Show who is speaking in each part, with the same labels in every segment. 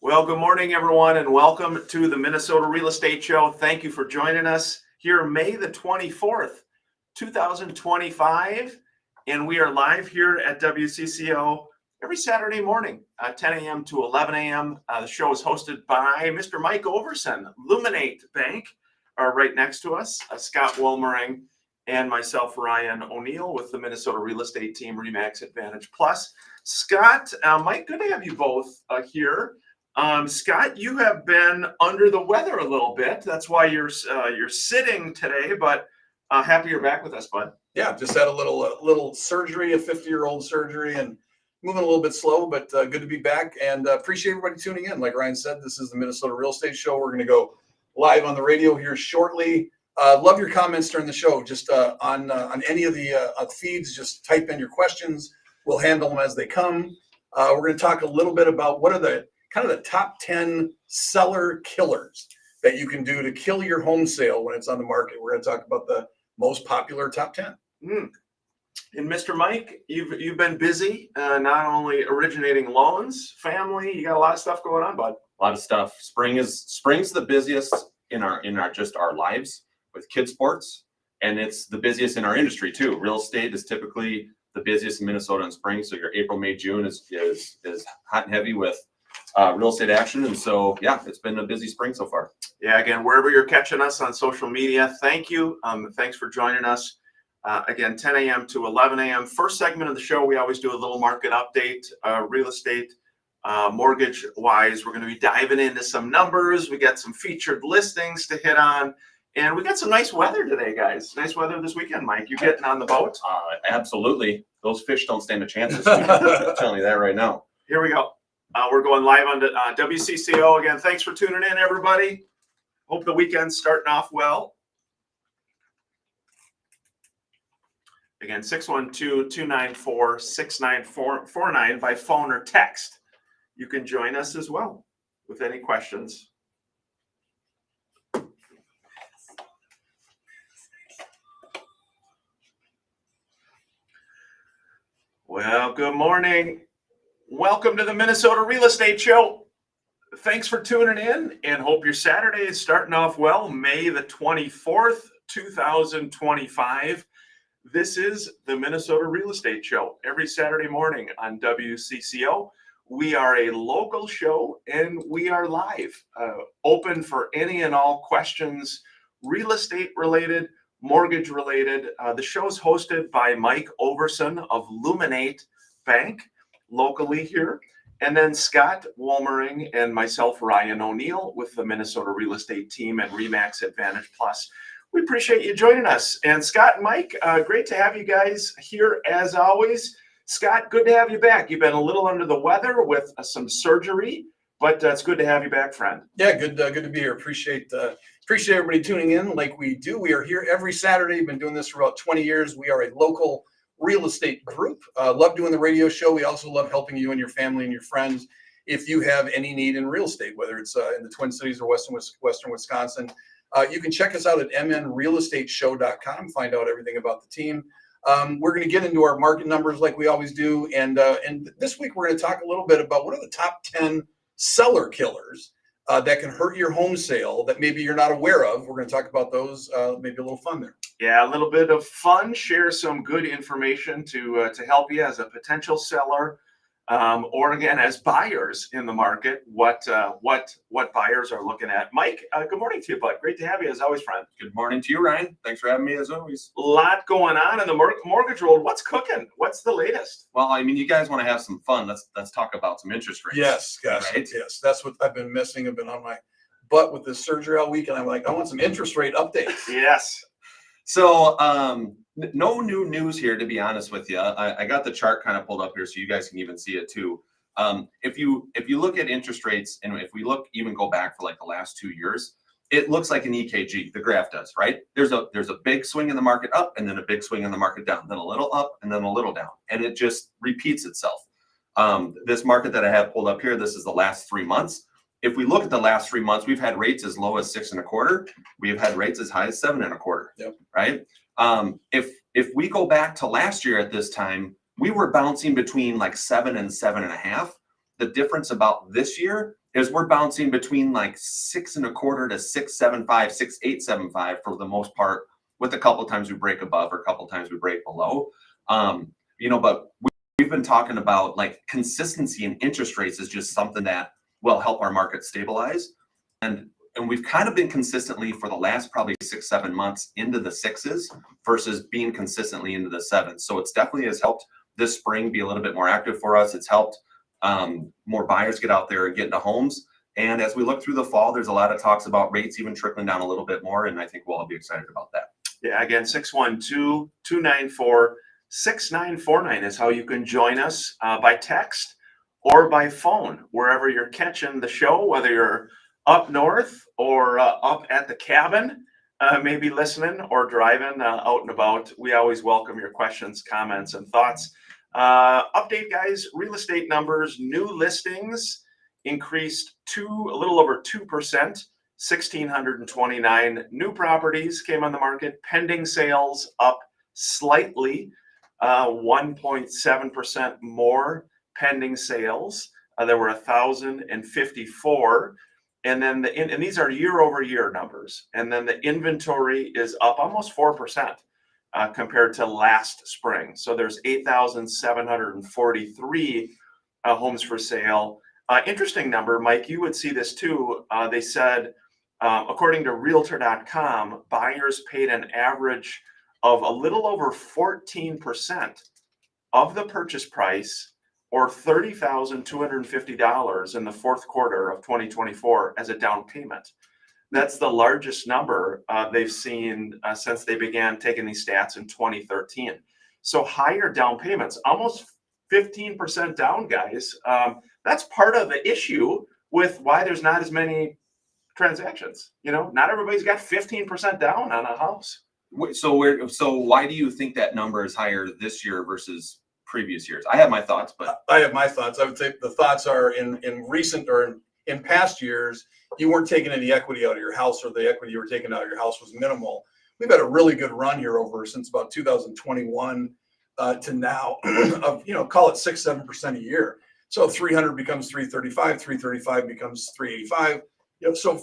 Speaker 1: Well, good morning, everyone, and welcome to the Minnesota Real Estate Show. Thank you for joining us here May the 24th, 2025. And we are live here at WCCO every Saturday morning, 10 a.m. to 11 a.m. The show is hosted by Mr. Mike Overson, Luminate Bank, right next to us, Scott Wohlmering, and myself, Ryan O'Neill, with the Minnesota Real Estate Team, RE/MAX Advantage Plus. Scott, Mike, good to have you both here. Scott, you have been under the weather a little bit. That's why you're sitting today, but happy you're back with us, bud.
Speaker 2: Yeah, just had a little surgery, a 50-year-old surgery, and moving a little bit slow, but good to be back, and appreciate everybody tuning in. Like Ryan said, this is the Minnesota Real Estate Show. We're going to go live on the radio here shortly. Love your comments during the show. Just on any of the feeds, just type in your questions. We'll handle them as they come. We're going to talk a little bit about what are the kind of the top 10 seller killers that you can do to kill your home sale when it's on the market. We're going to talk about the most popular top 10.
Speaker 1: And Mr. Mike, you've been busy, not only originating loans, family. You got a lot of stuff going on, bud.
Speaker 3: A lot of stuff. Spring's the busiest in our just our lives with kid sports, and it's the busiest in our industry too. Real estate is typically the busiest in Minnesota in spring. So your April, May, June is hot and heavy with real estate action. And so, yeah, it's been a busy spring so far.
Speaker 1: Yeah, again, wherever you're catching us on social media, thank you. Thanks for joining us. Again, 10 a.m. to 11 a.m. First segment of the show, we always do a little market update, real estate, mortgage-wise. We're going to be diving into some numbers. We got some featured listings to hit on. And we got some nice weather today, guys. Nice weather this weekend, Mike. You getting on the boat?
Speaker 3: Absolutely. Those fish don't stand a chance this weekend. I'm telling you that right now.
Speaker 1: Here we go. We're going live on WCCO. Again, thanks for tuning in, everybody. Hope the weekend's starting off well. Again, 612-294-6949 by phone or text. You can join us as well with any questions. Well, good morning. Welcome to the Minnesota Real Estate Show. Thanks for tuning in, and hope your Saturday is starting off well. May the 24th, 2025. This is the Minnesota Real Estate Show every Saturday morning on WCCO. We are a local show, and we are live, open for any and all questions, real estate related, mortgage related. The show is hosted by Mike Overson of Luminate Bank, locally here, and then Scott Wohlmering and myself, Ryan O'Neill, with the Minnesota Real Estate Team and RE/MAX Advantage Plus. We appreciate you joining us. And Scott and Mike, great to have you guys here as always. Scott, good to have you back. You've been a little under the weather with some surgery, but it's good to have you back, friend.
Speaker 2: Yeah, good to be here. Appreciate everybody tuning in like we do. We are here every Saturday. We've been doing this for about 20 years. We are a local real estate group. Love doing the radio show. We also love helping you and your family and your friends if you have any need in real estate, whether it's in the Twin Cities or Western Wisconsin. You can check us out at mnrealestateshow.com, find out everything about the team. We're going to get into our market numbers like we always do. And this week, we're going to talk a little bit about what are the top 10 seller killers that can hurt your home sale that maybe you're not aware of. We're going to talk about those, maybe a little fun there.
Speaker 1: Yeah, a little bit of fun, share some good information to help you as a potential seller, or again, as buyers in the market, what buyers are looking at. Mike, good morning to you, bud. Great to have you as always, friend.
Speaker 3: Good morning to you, Ryan. Thanks for having me as always.
Speaker 1: A lot going on in the mortgage world. What's cooking? What's the latest?
Speaker 3: Well, I mean, you guys want to have some fun. Let's talk about some interest rates.
Speaker 2: Yes,
Speaker 3: right?
Speaker 2: Yes. That's what I've been missing. I've been on my butt with this surgery all week, and I'm like, I want some interest rate updates.
Speaker 1: Yes.
Speaker 3: So, no new news here, to be honest with you. I got the chart kind of pulled up here so you guys can even see it too. If you look at interest rates, and if we go back for like the last 2 years, it looks like an EKG. The graph does, right? There's a big swing in the market up, and then a big swing in the market down, then a little up, and then a little down, and it just repeats itself. This market that I have pulled up here, this is the last 3 months. If we look at the last 3 months, we've had rates as low as 6.25. We've had rates as high as 7.25.
Speaker 2: Yep.
Speaker 3: Right? If we go back to last year at this time, we were bouncing between like 7 and 7.5. The difference about this year is we're bouncing between like 6.25 to 6.75, 6.875 for the most part, with a couple of times we break above or a couple of times we break below. But we've been talking about like consistency in interest rates is just something that will help our market stabilize. And we've kind of been consistently for the last probably 6-7 months into the sixes versus being consistently into the sevens. So it's definitely has helped this spring be a little bit more active for us. It's helped more buyers get out there and get into homes. And as we look through the fall, there's a lot of talks about rates even trickling down a little bit more. And I think we'll all be excited about that.
Speaker 1: Yeah, again, 612-294-6949 is how you can join us by text or by phone, wherever you're catching the show, whether you're up north or up at the cabin, maybe listening or driving out and about. We always welcome your questions, comments, and thoughts. Update, guys, real estate numbers, new listings increased a little over 2%, 1,629 new properties came on the market. Pending sales up slightly, 1.7% more pending sales. There were 1,054. And then and these are year over year numbers. And then the inventory is up almost 4%. Compared to last spring. So there's 8,743 homes for sale. Interesting number, Mike, you would see this too. They said, according to Realtor.com, buyers paid an average of a little over 14% of the purchase price, or $30,250 in the fourth quarter of 2024 as a down payment. That's the largest number they've seen since they began taking these stats in 2013. So higher down payments, almost 15% down, guys. That's part of the issue with why there's not as many transactions. Not everybody's got 15% down on a house.
Speaker 3: So why do you think that number is higher this year versus previous years? I have my thoughts, but
Speaker 2: I have my thoughts. I would say the thoughts are in recent or in past years, you weren't taking any equity out of your house, or the equity you were taking out of your house was minimal. We've had a really good run here since about 2021 to now of, call it 6-7% a year. So 300 becomes 335, 335 becomes 385. So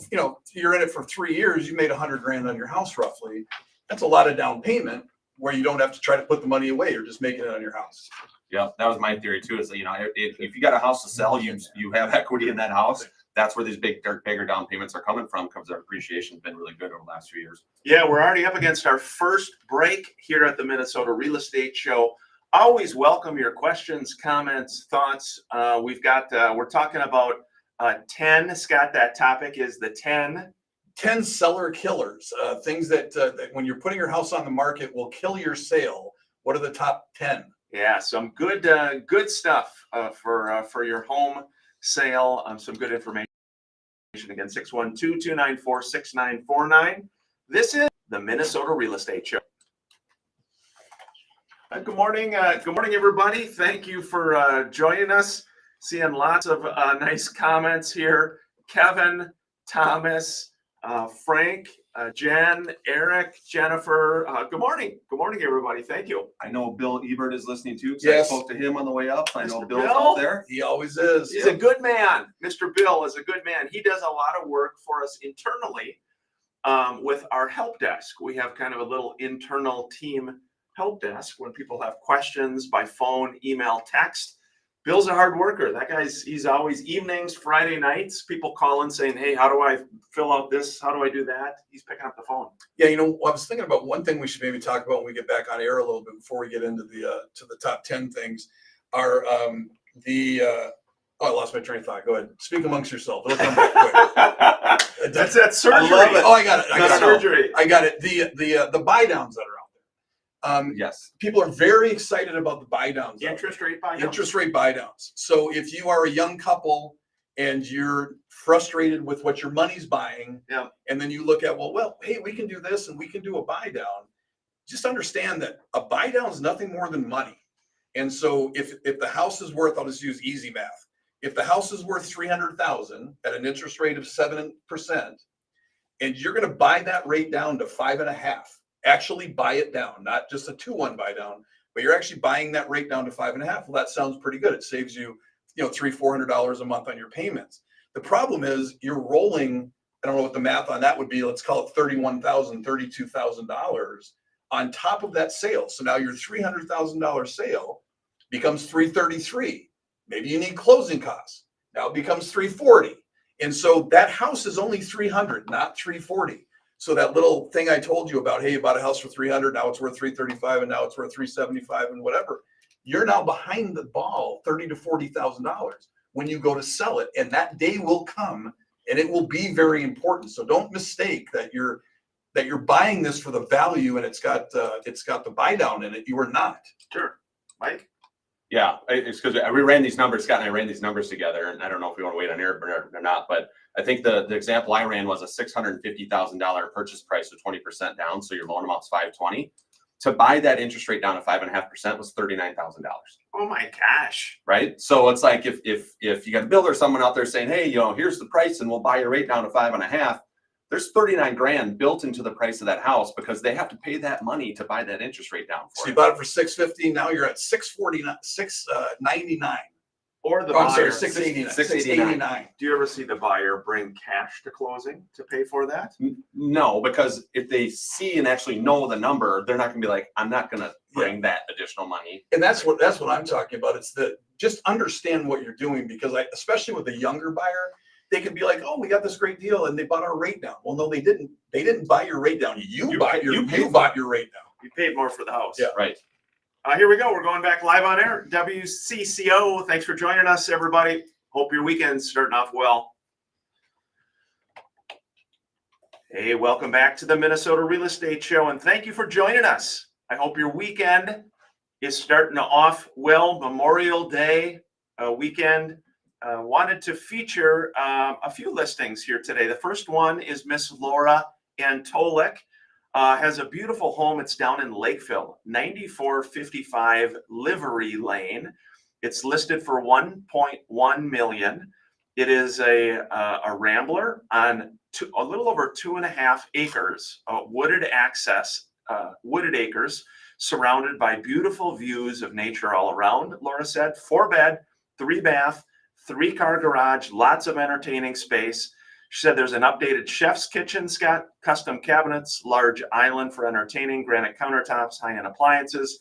Speaker 2: you're in it for 3 years, you made $100,000 on your house roughly. That's a lot of down payment where you don't have to try to put the money away. You're just making it on your house.
Speaker 3: Yeah, that was my theory too. Is that, if you got a house to sell, you have equity in that house. That's where these bigger down payments are coming from, because our appreciation has been really good over the last few years.
Speaker 1: Yeah, we're already up against our first break here at the Minnesota Real Estate Show. Always welcome your questions, comments, thoughts. We're talking about 10. Scott, that topic is the 10
Speaker 2: seller killers, things that when you're putting your house on the market will kill your sale. What are the top 10?
Speaker 1: Yeah, some good stuff for your home sale. Some good information. Again, 612-294-6949. This is the Minnesota Real Estate Show. Good morning, everybody. Thank you for joining us. Seeing lots of nice comments here. Kevin, Thomas, Frank, Jen, Eric, Jennifer. Good morning, everybody. Thank you.
Speaker 3: I know Bill Ebert is listening too, because
Speaker 2: Yes.
Speaker 3: I spoke to him on the way up. I know
Speaker 1: Mr.
Speaker 3: Bill's
Speaker 1: Bill?
Speaker 3: out there.
Speaker 2: He always is.
Speaker 1: He's a good man. Mr. Bill is a good man. He does a lot of work for us internally with our help desk. We have kind of a little internal team help desk when people have questions by phone, email, text. Bill's a hard worker. That he's always evenings, Friday nights, people calling saying, hey, how do I fill out this? How do I do that? He's picking up the phone.
Speaker 2: Yeah, I was thinking about one thing we should maybe talk about when we get back on air a little bit before we get into the to the top 10 things are I lost my train of thought. Go ahead. Speak amongst yourself. It'll come back quick.
Speaker 1: That's that surgery.
Speaker 2: I love it. Oh, I got it.
Speaker 1: Surgery.
Speaker 2: I got it. The buy downs that are out there.
Speaker 3: Yes.
Speaker 2: People are very excited about the buy downs.
Speaker 1: Interest rate buy downs.
Speaker 2: Interest rate buy downs. So if you are a young couple and you're frustrated with what your money's buying,
Speaker 1: yeah,
Speaker 2: and then you look at, well, hey, we can do this and we can do a buy down. Just understand that a buy down is nothing more than money. And so if the house is worth, I'll just use easy math. If the house is worth $300,000 at an interest rate of 7%, and you're going to buy that rate down to 5.5, actually buy it down, not just a 2-1 buy down, but you're actually buying that rate down to 5.5. Well, that sounds pretty good. It saves you, $300-400 a month on your payments. The problem is you're rolling, I don't know what the math on that would be. Let's call it $31,000, $32,000 on top of that sale. So now your $300,000 sale becomes 333. Maybe you need closing costs. Now it becomes 340. And so that house is only 300, not 340. So that little thing I told you about, hey, you bought a house for 300, now it's worth 335, and now it's worth 375 and whatever. You're now behind the ball $30,000 to $40,000 when you go to sell it. And that day will come, and it will be very important. So don't mistake that you're buying this for the value and it's got the buy down in it. You are not.
Speaker 1: Sure. Mike?
Speaker 3: Yeah, it's because we ran these numbers, Scott and I ran these numbers together, and I don't know if we want to wait on here or not, but I think the example I ran was a $650,000 purchase price with 20% down, so your loan amount's $520. To buy that interest rate down to 5.5% was $39,000.
Speaker 1: Oh my gosh.
Speaker 3: Right? So it's like if you got a builder, someone out there saying, hey, here's the price and we'll buy your rate down to 5.5, there's 39 grand built into the price of that house because they have to pay that money to buy that interest rate down
Speaker 2: So
Speaker 3: for
Speaker 2: you
Speaker 3: it.
Speaker 2: bought it for 650. Now you're at 649, 699.
Speaker 1: Or the
Speaker 2: Oh, I'm
Speaker 1: buyer.
Speaker 2: sorry, 689.
Speaker 3: 689.
Speaker 1: Do you ever see the buyer bring cash to closing to pay for that?
Speaker 3: No, because if they see and actually know the number, they're not gonna be like, I'm not gonna bring that additional money.
Speaker 2: And that's what I'm talking about. It's just understand what you're doing, because especially with the younger buyer, they can be like, oh, we got this great deal and they bought our rate down. Well, no, they didn't. They didn't buy your rate down. You bought your rate down.
Speaker 1: You paid more for the house.
Speaker 2: Yeah.
Speaker 3: Right.
Speaker 1: Here we go. We're going back live on air. WCCO. Thanks for joining us, everybody. Hope your weekend's starting off well. Hey, welcome back to the Minnesota Real Estate Show, and thank you for joining us. I hope your weekend is starting off well. Memorial Day weekend. Wanted to feature a few listings here today. The first one is Miss Laura Antolik. Has a beautiful home. It's down in Lakeville, 9455 Livery Lane. It's listed for $1.1 million. It is a rambler on a little over 2.5 acres, wooded acres, surrounded by beautiful views of nature all around. Laura said 4-bed, 3-bath, 3-car garage, lots of entertaining space. She said there's an updated chef's kitchen, Scott, custom cabinets, large island for entertaining, granite countertops, high-end appliances,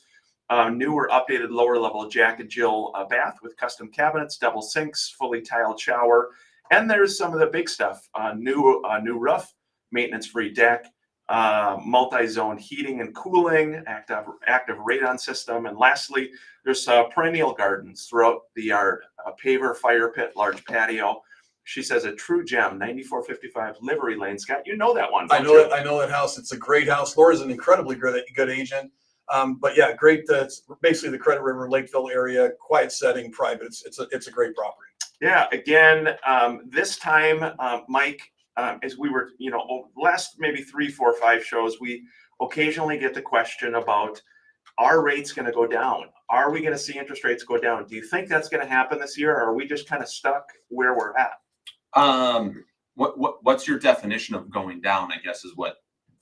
Speaker 1: newer updated lower level Jack and Jill bath with custom cabinets, double sinks, fully tiled shower. And there's some of the big stuff, new roof, maintenance-free deck, multi-zone heating and cooling, active radon system. And lastly, there's perennial gardens throughout the yard, a paver, fire pit, large patio. She says a true gem, 9455 Livery Lane. Scott, you know that one.
Speaker 2: I know that house. It's a great house. Laura's an incredibly good agent. But yeah, great. It's basically the Credit River Lakeville area, quiet setting, private. It's a great property.
Speaker 1: Yeah. Again, this time, Mike, as we were, last maybe 3, 4, 5 shows, we occasionally get the question about, are rates going to go down? Are we going to see interest rates go down? Do you think that's going to happen this year, or are we just kind of stuck where we're at?
Speaker 3: What's your definition of going down? I guess is what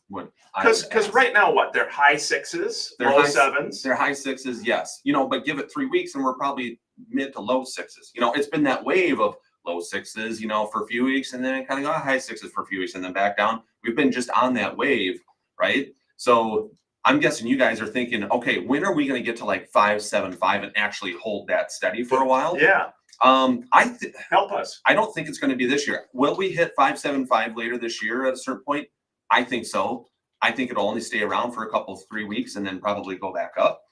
Speaker 1: because right now they're high 6s, low 7s.
Speaker 3: They're high 6s, yes. But give it 3 weeks and we're probably mid to low 6s. It's been that wave of low 6s, for a few weeks, and then kind of got high 6s for a few weeks and then back down. We've been just on that wave, right? So I'm guessing you guys are thinking, okay, when are we going to get to like 5.75 and actually hold that steady for a while?
Speaker 1: Yeah. Help us.
Speaker 3: I don't think it's going to be this year. Will we hit 5.75 later this year at a certain point? I think so. I think it'll only stay around for a couple, 3 weeks and then probably go back up.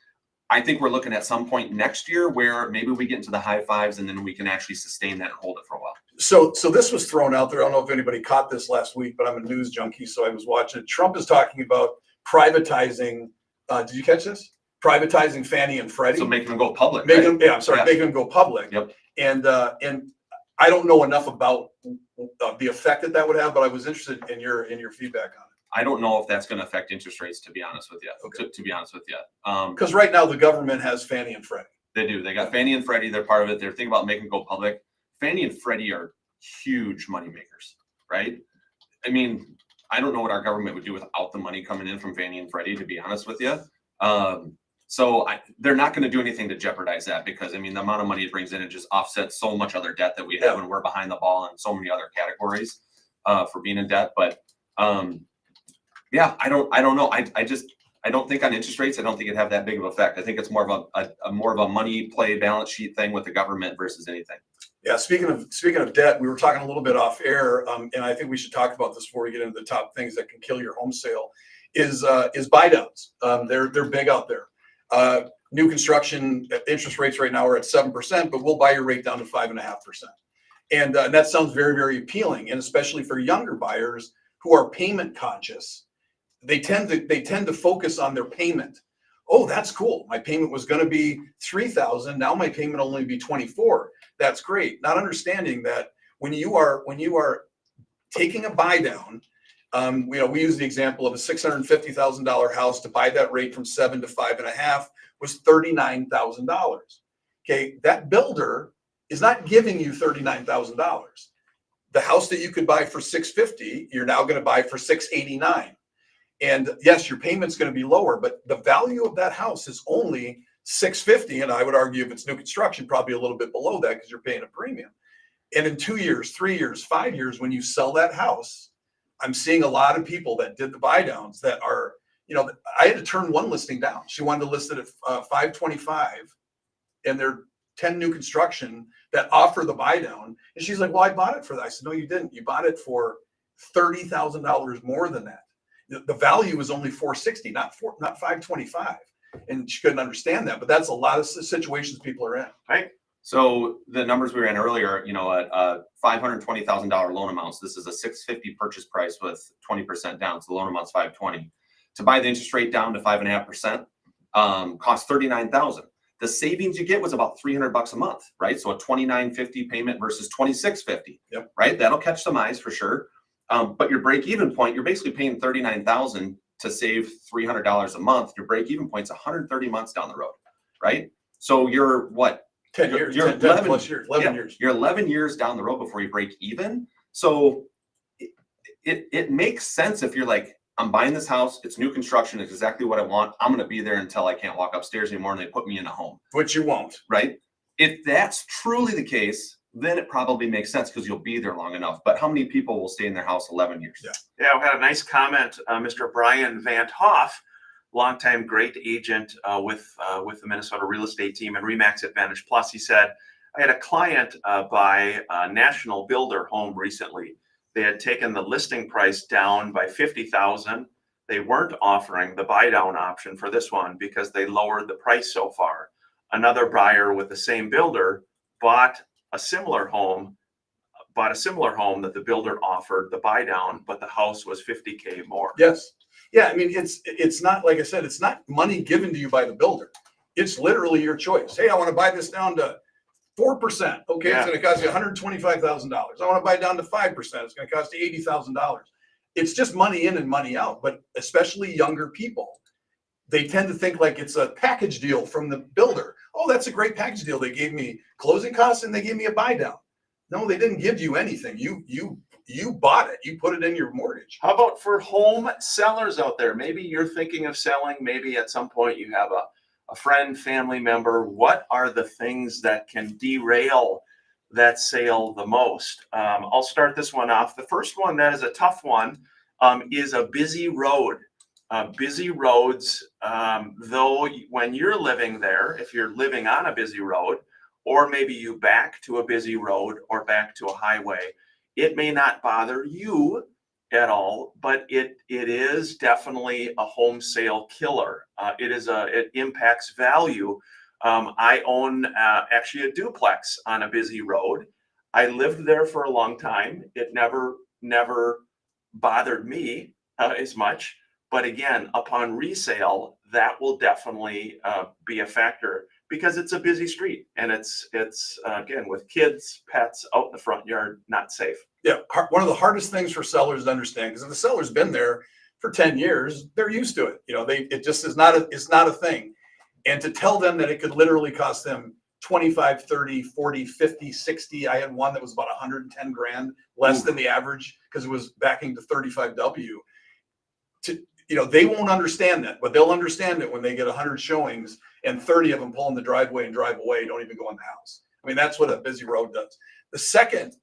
Speaker 3: I think we're looking at some point next year where maybe we get into the high 5s and then we can actually sustain that and hold it for a while.
Speaker 2: So this was thrown out there. I don't know if anybody caught this last week, but I'm a news junkie, so I was watching it. Trump is talking about privatizing. Did you catch this? Privatizing Fannie and Freddie.
Speaker 3: So making them go public.
Speaker 2: Making them go public.
Speaker 3: Yep.
Speaker 2: And I don't know enough about the effect that would have, but I was interested in your feedback on it.
Speaker 3: I don't know if that's going to affect interest rates, to be honest with you.
Speaker 2: Okay.
Speaker 3: To be honest with you.
Speaker 2: Because right now the government has Fannie and Freddie.
Speaker 3: They do. They got Fannie and Freddie. They're part of it. They're thinking about making them go public. Fannie and Freddie are huge money makers, right? I mean, I don't know what our government would do without the money coming in from Fannie and Freddie, to be honest with you. So they're not going to do anything to jeopardize that, because I mean, the amount of money it brings in, it just offsets so much other debt that we have, and we're behind the ball in so many other categories for being in debt. But yeah, I don't know. I don't think on interest rates, I don't think it'd have that big of an effect. I think it's more of a more of a money play balance sheet thing with the government versus anything.
Speaker 2: Yeah, speaking of debt, we were talking a little bit off air, and I think we should talk about this before we get into the top things that can kill your home sale. Is buy downs. They're big out there. New construction interest rates right now are at 7%, but we'll buy your rate down to 5.5%. And that sounds very, very appealing, and especially for younger buyers who are payment conscious. They tend to focus on their payment. Oh, that's cool. My payment was going to be $3,000. Now my payment will only be $24,000. That's great. Not understanding that when you are taking a buy down, we use the example of a $650,000 house. To buy that rate from 7 to 5.5 was $39,000. Okay, that builder is not giving you $39,000. The house that you could buy for $650,000, you're now going to buy for $689,000. And yes, your payment's going to be lower, but the value of that house is only $650,000. And I would argue if it's new construction, probably a little bit below that because you're paying a premium. And in 2 years, 3 years, 5 years, when you sell that house, I'm seeing a lot of people that did the buy downs that are, I had to turn one listing down. She wanted to list it at 525, and there are 10 new construction that offer the buy down. And she's like, well, I bought it for that. I said, no, you didn't. You bought it for $30,000 more than that. The value is only $460,000, not $525,000. And she couldn't understand that, but that's a lot of situations people are in.
Speaker 1: Right.
Speaker 3: So the numbers we ran earlier, at $520,000 loan amounts, this is a $650,000 purchase price with 20% down. So the loan amount's $520,000. To buy the interest rate down to 5.5%, costs $39,000. The savings you get was about $300 a month, right? So a $29.50 payment versus $26.50.
Speaker 2: Yep.
Speaker 3: Right? That'll catch some eyes for sure. But your break-even point, you're basically paying $39,000 to save $300 a month. Your break-even point's 130 months down the road, right? So you're what?
Speaker 2: 10 years,
Speaker 3: You're
Speaker 2: 10
Speaker 3: 11
Speaker 2: plus years, 11 years.
Speaker 3: You're 11 years down the road before you break even. So it makes sense if you're like, I'm buying this house. It's new construction. It's exactly what I want. I'm going to be there until I can't walk upstairs anymore and they put me in a home.
Speaker 2: Which you won't.
Speaker 3: Right? If that's truly the case, then it probably makes sense because you'll be there long enough. But how many people will stay in their house 11 years?
Speaker 1: Yeah, we had a nice comment. Mr. Brian Van Hoff, longtime great agent with the Minnesota real estate team and Remax Advantage Plus. He said, I had a client buy a national builder home recently. They had taken the listing price down by $50,000. They weren't offering the buy down option for this one because they lowered the price so far. Another buyer with the same builder bought a similar home that the builder offered the buy down, but the house was $50K more.
Speaker 2: Yes. Yeah. I mean, it's not, like I said, it's not money given to you by the builder. It's literally your choice. Hey, I want to buy this down to 4%. Okay.
Speaker 1: Yeah.
Speaker 2: It's going to cost you $125,000. I want to buy it down to 5%. It's going to cost you $80,000. It's just money in and money out. But especially younger people, they tend to think like it's a package deal from the builder. Oh, that's a great package deal. They gave me closing costs and they gave me a buy down. No, they didn't give you anything. You bought it. You put it in your mortgage.
Speaker 1: How about for home sellers out there? Maybe you're thinking of selling. Maybe at some point you have a friend, family member. What are the things that can derail that sale the most? I'll start this one off. The first one that is a tough one is a busy road. Busy roads, though, when you're living there, if you're living on a busy road, or maybe you back to a busy road or back to a highway, it may not bother you at all, but it is definitely a home sale killer. It impacts value. I own actually a duplex on a busy road. I lived there for a long time. It never bothered me as much. But again, upon resale, that will definitely be a factor because it's a busy street and it's again, with kids, pets out in the front yard, not safe.
Speaker 2: Yeah. One of the hardest things for sellers to understand, because if the seller's been there for 10 years, they're used to it. It just is it's not a thing. And to tell them that it could literally cost them 25, 30, 40, 50, 60. I had one that was about 110 grand less than the average because it was backing to 35W. they won't understand that, but they'll understand it when they get 100 showings and 30 of them pull in the driveway and drive away, don't even go in the house. I mean, that's what a busy road does. The second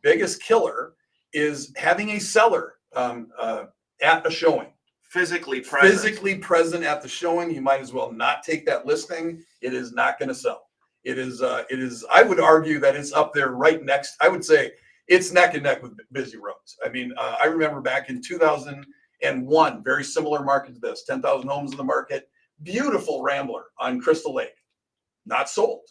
Speaker 2: biggest killer is having a seller at a showing.
Speaker 1: Physically present.
Speaker 2: Physically present at the showing. You might as well not take that listing. It is not going to sell. It is, I would argue that it's up there right next. I would say it's neck and neck with busy roads. I mean, I remember back in 2001, very similar market to this, 10,000 homes in the market, beautiful Rambler on Crystal Lake, not sold.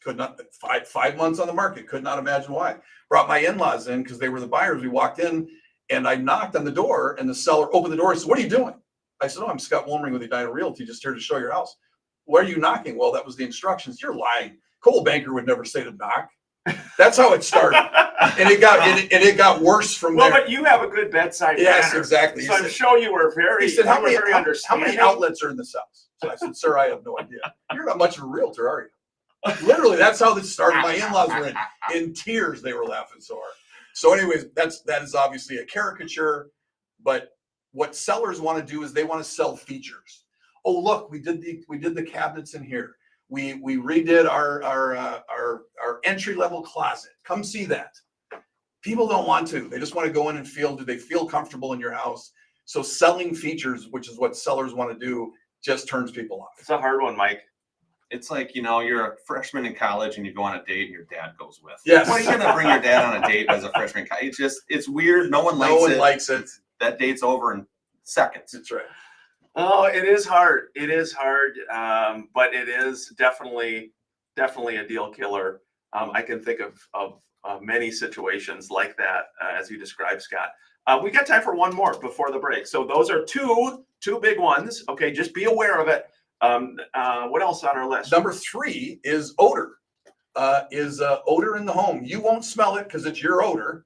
Speaker 2: Could not, 5 months on the market, could not imagine why. Brought my in-laws in because they were the buyers. We walked in and I knocked on the door and the seller opened the door and said, "What are you doing?" I said, "Oh, I'm Scott Woolring with Edina Realty, just here to show your house." "Why are you knocking?" "Well, that was the instructions." "You're lying. Cole Banker would never say to knock." That's how it started. And it got worse from
Speaker 1: Well,
Speaker 2: there.
Speaker 1: but you have a good bedside
Speaker 2: Yes,
Speaker 1: manner.
Speaker 2: exactly.
Speaker 1: So I'm sure you were very,
Speaker 2: He said, how many
Speaker 1: understanding.
Speaker 2: outlets are in this house?" So I said, "Sir, I have no idea." "You're not much of a realtor, are you?" Literally, that's how this started. My in-laws were in tears. They were laughing so hard. So anyways, that is obviously a caricature, but what sellers want to do is they want to sell features. "Oh, look, we did the cabinets in here. We redid our entry level closet. Come see that." People don't want to. They just want to go in and do they feel comfortable in your house? So selling features, which is what sellers want to do, just turns people off.
Speaker 1: It's a hard one, Mike.
Speaker 3: It's like, you're a freshman in college and you go on a date and your dad goes with.
Speaker 2: Yes.
Speaker 3: Why are you going to bring your dad on a date as a freshman? It's weird. No one likes it. That date's over in seconds.
Speaker 2: That's right.
Speaker 1: Oh, it is hard. It is hard, but it is definitely a deal killer. I can think of many situations like that, as you described, Scott. We got time for one more before the break. So those are two big ones. Okay, just be aware of it. What else on our list?
Speaker 2: Number 3 is odor. Odor in the home. You won't smell it because it's your odor.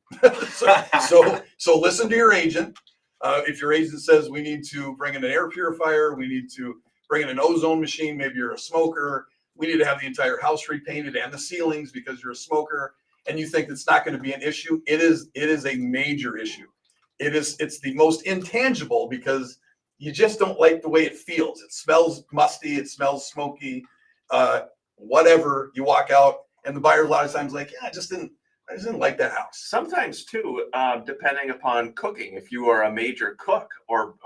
Speaker 2: so listen to your agent. If your agent says we need to bring in an air purifier, we need to bring in an ozone machine, maybe you're a smoker, we need to have the entire house repainted and the ceilings because you're a smoker, and you think it's not going to be an issue, it is a major issue. It's the most intangible because you just don't like the way it feels. It smells musty, it smells smoky, whatever. You walk out and the buyer a lot of times like, "Yeah, I just didn't like that house."
Speaker 1: Sometimes too, depending upon cooking, if you are a major cook or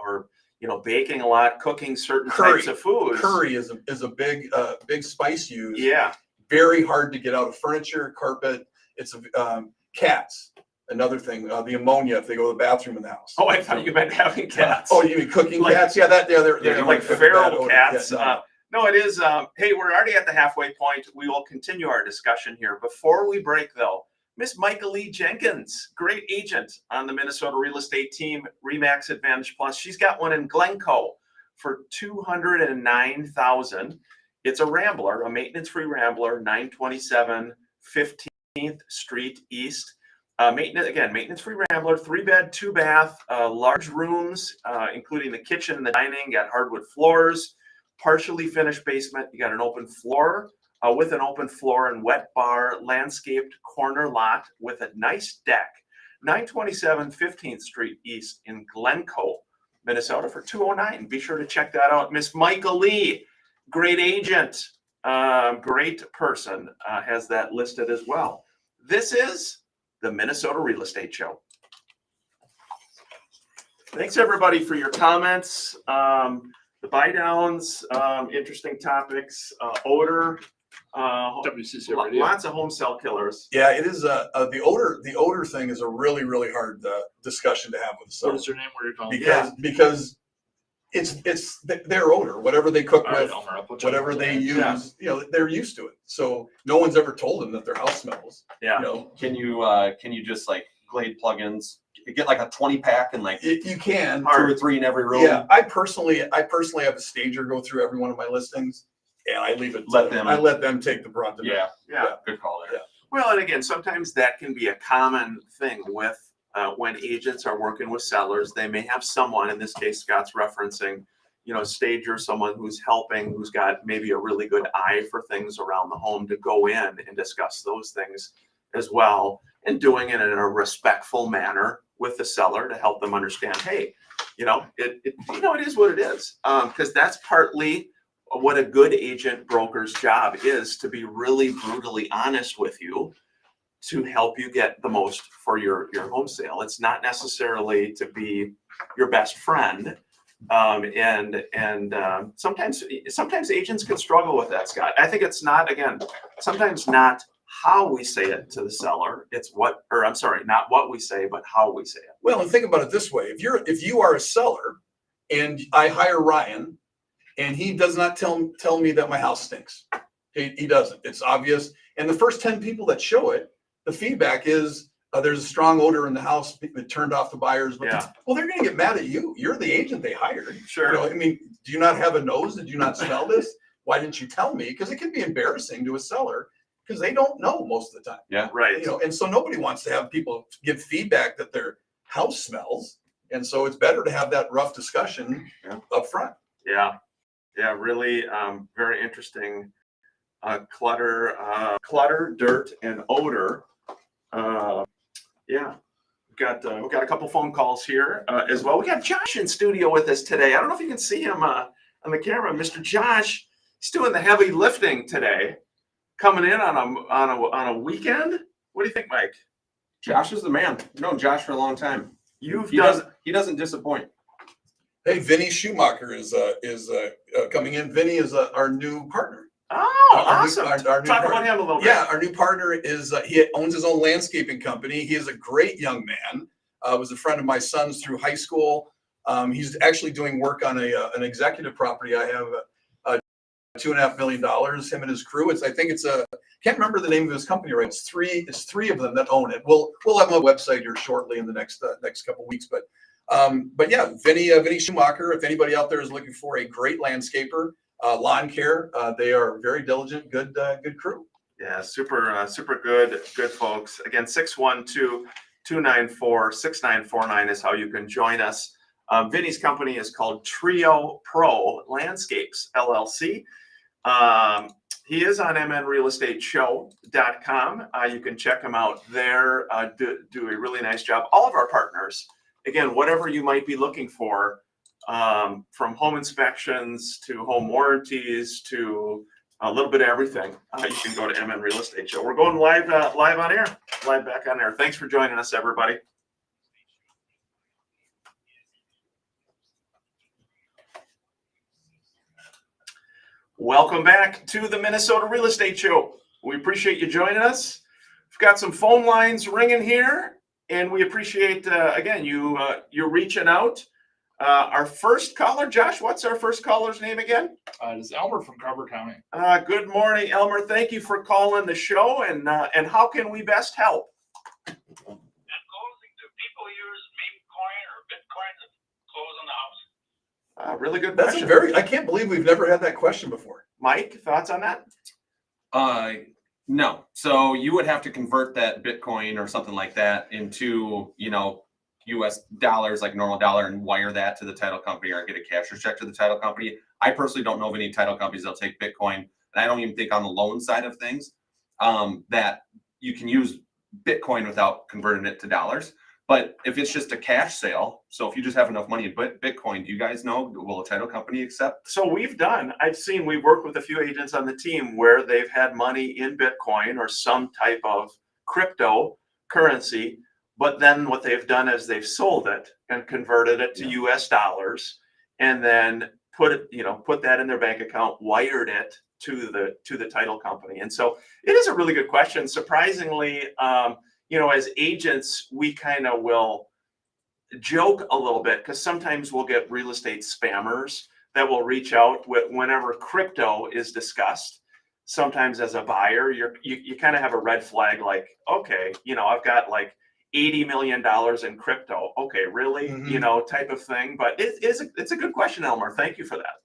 Speaker 1: baking a lot, cooking certain types of foods.
Speaker 2: Curry is a big spice used.
Speaker 1: Yeah.
Speaker 2: Very hard to get out of furniture, carpet. It's cats. Another thing, the ammonia if they go to the bathroom in the house.
Speaker 1: Oh, I thought you meant having cats.
Speaker 2: Oh, you mean cooking
Speaker 1: Like-
Speaker 2: cats? Yeah, they're
Speaker 1: like feral cats.
Speaker 2: Yeah,
Speaker 1: No, it is. Hey, we're already at the halfway point. We will continue our discussion here. Before we break, though, Miss Michael Lee Jenkins, great agent on the Minnesota real estate team, Remax Advantage Plus. She's got one in Glencoe for $209,000. It's a Rambler, a maintenance-free Rambler, 927 15th Street East. Maintenance-free Rambler, 3-bed, 2-bath, large rooms, including the kitchen and the dining. Got hardwood floors, partially finished basement. You got an open floor with an open floor and wet bar, landscaped corner lot with a nice deck. 927 15th Street East in Glencoe, Minnesota for $209,000. Be sure to check that out. Miss Michael Lee, great agent, great person, has that listed as well. This is the Minnesota Real Estate Show. Thanks everybody for your comments. The buy downs, interesting topics, odor,
Speaker 4: WCC Radio.
Speaker 1: lots of home cell killers.
Speaker 2: Yeah, it is. The odor thing is a really hard discussion to have with
Speaker 4: What
Speaker 2: someone
Speaker 4: is your name? Where are you calling?
Speaker 2: because it's their odor, whatever they cook
Speaker 4: All right,
Speaker 2: with,
Speaker 4: Elmer, I'll put you
Speaker 2: whatever
Speaker 4: on.
Speaker 2: they
Speaker 1: Yeah.
Speaker 2: use. They're used to it. So no one's ever told them that their house smells.
Speaker 1: Yeah.
Speaker 3: Can you just like Glade plugins, get like a 20-pack and like 2
Speaker 2: You can.
Speaker 3: or 3 in every room?
Speaker 2: Yeah, I personally have a stager go through every one of my listings, and I leave it. I let them take the brunt of it.
Speaker 1: Yeah.
Speaker 3: Good call there.
Speaker 2: Yeah.
Speaker 1: Well, and again, sometimes that can be a common thing with when agents are working with sellers. They may have someone, in this case, Scott's referencing, stager, someone who's helping, who's got maybe a really good eye for things around the home to go in and discuss those things as well, and doing it in a respectful manner with the seller to help them understand, hey, it is what it is. Because that's partly what a good agent broker's job is, to be really brutally honest with you to help you get the most for your home sale. It's not necessarily to be your best friend. Sometimes agents can struggle with that, Scott. I think it's sometimes not how we say it to the seller. It's not what we say, but how we say it.
Speaker 2: Well, and think about it this way. If you are a seller and I hire Ryan and he does not tell me that my house stinks. He doesn't. It's obvious. And the first 10 people that show it, the feedback is there's a strong odor in the house. It turned off the buyers.
Speaker 1: Yeah.
Speaker 2: Well, they're going to get mad at you. You're the agent they hired.
Speaker 1: Sure.
Speaker 2: I mean, do you not have a nose? Did you not smell this? Why didn't you tell me? Because it can be embarrassing to a seller because they don't know most of the time.
Speaker 3: Yeah.
Speaker 1: Right.
Speaker 2: And so nobody wants to have people give feedback that their house smells. And so it's better to have that rough discussion up front.
Speaker 1: Yeah. Yeah. Really very interesting. Clutter, dirt, and odor. We've got a couple phone calls here as well. We got Josh in studio with us today. I don't know if you can see him on the camera. Mr. Josh, he's doing the heavy lifting today, coming in on a weekend. What do you think, Mike?
Speaker 3: Josh is the man. I've known Josh for a long time.
Speaker 1: He
Speaker 3: doesn't disappoint.
Speaker 2: Hey, Vinny Schumacher is coming in. Vinny is our new partner.
Speaker 1: Oh, awesome.
Speaker 2: Our new
Speaker 1: Talk
Speaker 2: partner.
Speaker 1: about him a little bit.
Speaker 2: Yeah, our new partner is he owns his own landscaping company. He is a great young man. Was a friend of my son's through high school. He's actually doing work on an executive property. I have $2.5 million. Him and his crew. Can't remember the name of his company right. It's three of them that own it. We'll have a website here shortly in the next couple of weeks. But yeah, Vinny Schumacher. If anybody out there is looking for a great landscaper. Lawn care, they are very diligent, good crew.
Speaker 1: Yeah, super good folks. Again, 612-294-6949 is how you can join us. Vinny's company is called Trio Pro Landscapes, LLC. He is on mnrealestateshow.com. You can check him out there, do a really nice job. All of our partners, again, whatever you might be looking for, from home inspections to home warranties to a little bit of everything. You can go to MN Real Estate Show. We're going live back on air. Thanks for joining us, everybody. Welcome back to the Minnesota Real Estate Show. We appreciate you joining us. We've got some phone lines ringing here, and we appreciate again you reaching out. Our first caller, Josh, what's our first caller's name again?
Speaker 4: It's Elmer from Carver County.
Speaker 1: Good morning, Elmer. Thank you for calling the show, and how can we best help?
Speaker 5: Do people use meme coin or Bitcoin to close on the house?
Speaker 1: Really good
Speaker 2: That's
Speaker 1: question.
Speaker 2: I can't believe we've never had that question before.
Speaker 1: Mike, thoughts on that?
Speaker 3: No. So you would have to convert that Bitcoin or something like that into, US dollars, like normal dollar, and wire that to the title company or get a cashier's check to the title company. I personally don't know of any title companies that'll take Bitcoin. And I don't even think on the loan side of things that you can use Bitcoin without converting it to dollars. But if it's just a cash sale, so if you just have enough money in Bitcoin, do you guys know, will a title company accept?
Speaker 1: So we've worked with a few agents on the team where they've had money in Bitcoin or some type of cryptocurrency. But then what they've done is they've sold it and converted it to US dollars, and then put that in their bank account, wired it to the title company. And so it is a really good question. Surprisingly, as agents, we kind of will joke a little bit because sometimes we'll get real estate spammers that will reach out whenever crypto is discussed. Sometimes as a buyer, you kind of have a red flag, like, okay, I've got like $80 million in crypto. Okay, really?
Speaker 2: Mm-hmm.
Speaker 1: Type of thing. But it's a good question, Elmer. Thank you for that.